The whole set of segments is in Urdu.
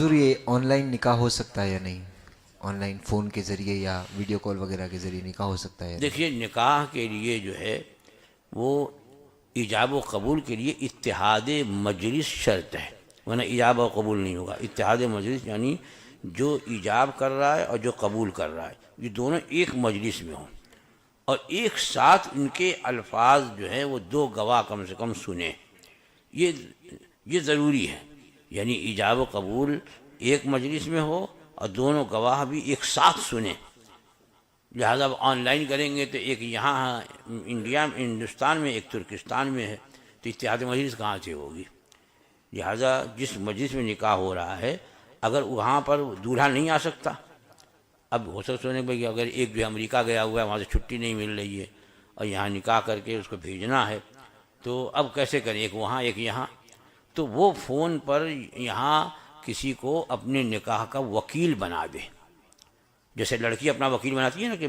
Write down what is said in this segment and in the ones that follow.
حضور یہ آن لائن نکاح ہو سکتا ہے یا نہیں؟ آن لائن فون کے ذریعے یا ویڈیو کال وغیرہ کے ذریعے نکاح ہو سکتا ہے یا نہیں؟ دیکھیے، نکاح کے لیے جو ہے وہ ایجاب و قبول کے لیے اتحاد مجلس شرط ہے، ورنہ ایجاب و قبول نہیں ہوگا۔ اتحاد مجلس یعنی جو ایجاب کر رہا ہے اور جو قبول کر رہا ہے یہ دونوں ایک مجلس میں ہوں، اور ایک ساتھ ان کے الفاظ جو ہیں وہ دو گواہ کم سے کم سنیں۔ یہ ضروری ہے، یعنی ایجاب و قبول ایک مجلس میں ہو اور دونوں گواہ بھی ایک ساتھ سنیں۔ لہذا اب آن لائن کریں گے تو ایک یہاں ہندوستان میں، ایک ترکستان میں ہے، تو اتحاد مجلس کہاں سے ہوگی؟ لہذا جس مجلس میں نکاح ہو رہا ہے اگر وہاں پر دولہا نہیں آ سکتا، اب ہو سکتا ہے بھائی اگر ایک جو امریکہ گیا ہوا ہے وہاں سے چھٹی نہیں مل رہی ہے اور یہاں نکاح کر کے اس کو بھیجنا ہے، تو اب کیسے کریں؟ ایک وہاں ایک یہاں، تو وہ فون پر یہاں کسی کو اپنے نکاح کا وکیل بنا دے۔ جیسے لڑکی اپنا وکیل بناتی ہے نا، کہ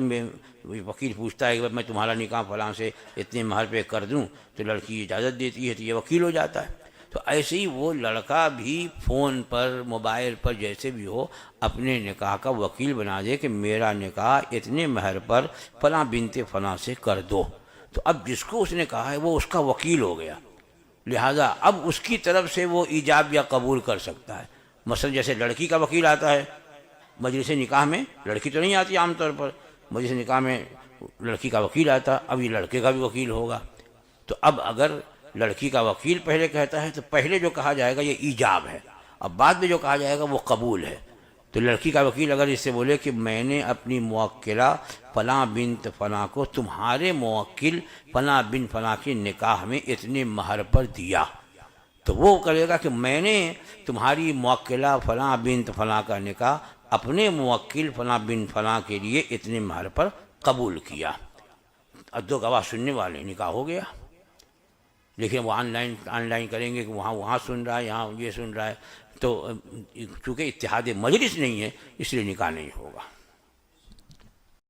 وکیل پوچھتا ہے کہ میں تمہارا نکاح فلاں سے اتنے مہر پہ کر دوں، تو لڑکی اجازت دیتی ہے تو یہ وکیل ہو جاتا ہے۔ تو ایسے ہی وہ لڑکا بھی فون پر، موبائل پر، جیسے بھی ہو، اپنے نکاح کا وکیل بنا دے کہ میرا نکاح اتنے مہر پر فلاں بنت فلاں سے کر دو، تو اب جس کو اس نے کہا ہے وہ اس کا وکیل ہو گیا۔ لہٰذا اب اس کی طرف سے وہ ایجاب یا قبول کر سکتا ہے۔ مثلا جیسے لڑکی کا وکیل آتا ہے مجلس نکاح میں، لڑکی تو نہیں آتی عام طور پر، مجلس نکاح میں لڑکی کا وکیل آتا، اب یہ لڑکے کا بھی وکیل ہوگا۔ تو اب اگر لڑکی کا وکیل پہلے کہتا ہے تو پہلے جو کہا جائے گا یہ ایجاب ہے، اب بعد میں جو کہا جائے گا وہ قبول ہے۔ تو لڑکی کا وکیل اگر اس سے بولے کہ میں نے اپنی موکلہ فلاں بنت فلاں کو تمہارے موکل فلاں بن فلاں کے نکاح میں اتنے مہر پر دیا، تو وہ کرے گا کہ میں نے تمہاری موکلہ فلاں بنت فلاں کا نکاح اپنے موکل فلاں بن فلاں کے لیے اتنے مہر پر قبول کیا، اب دو گواہ سننے والے، نکاح ہو گیا۔ لیکن وہ آن لائن کریں گے کہ وہاں سن رہا ہے، یہاں یہ سن رہا ہے، تو چونکہ اتحاد مجلس نہیں ہے اس لیے نکاح نہیں ہوگا۔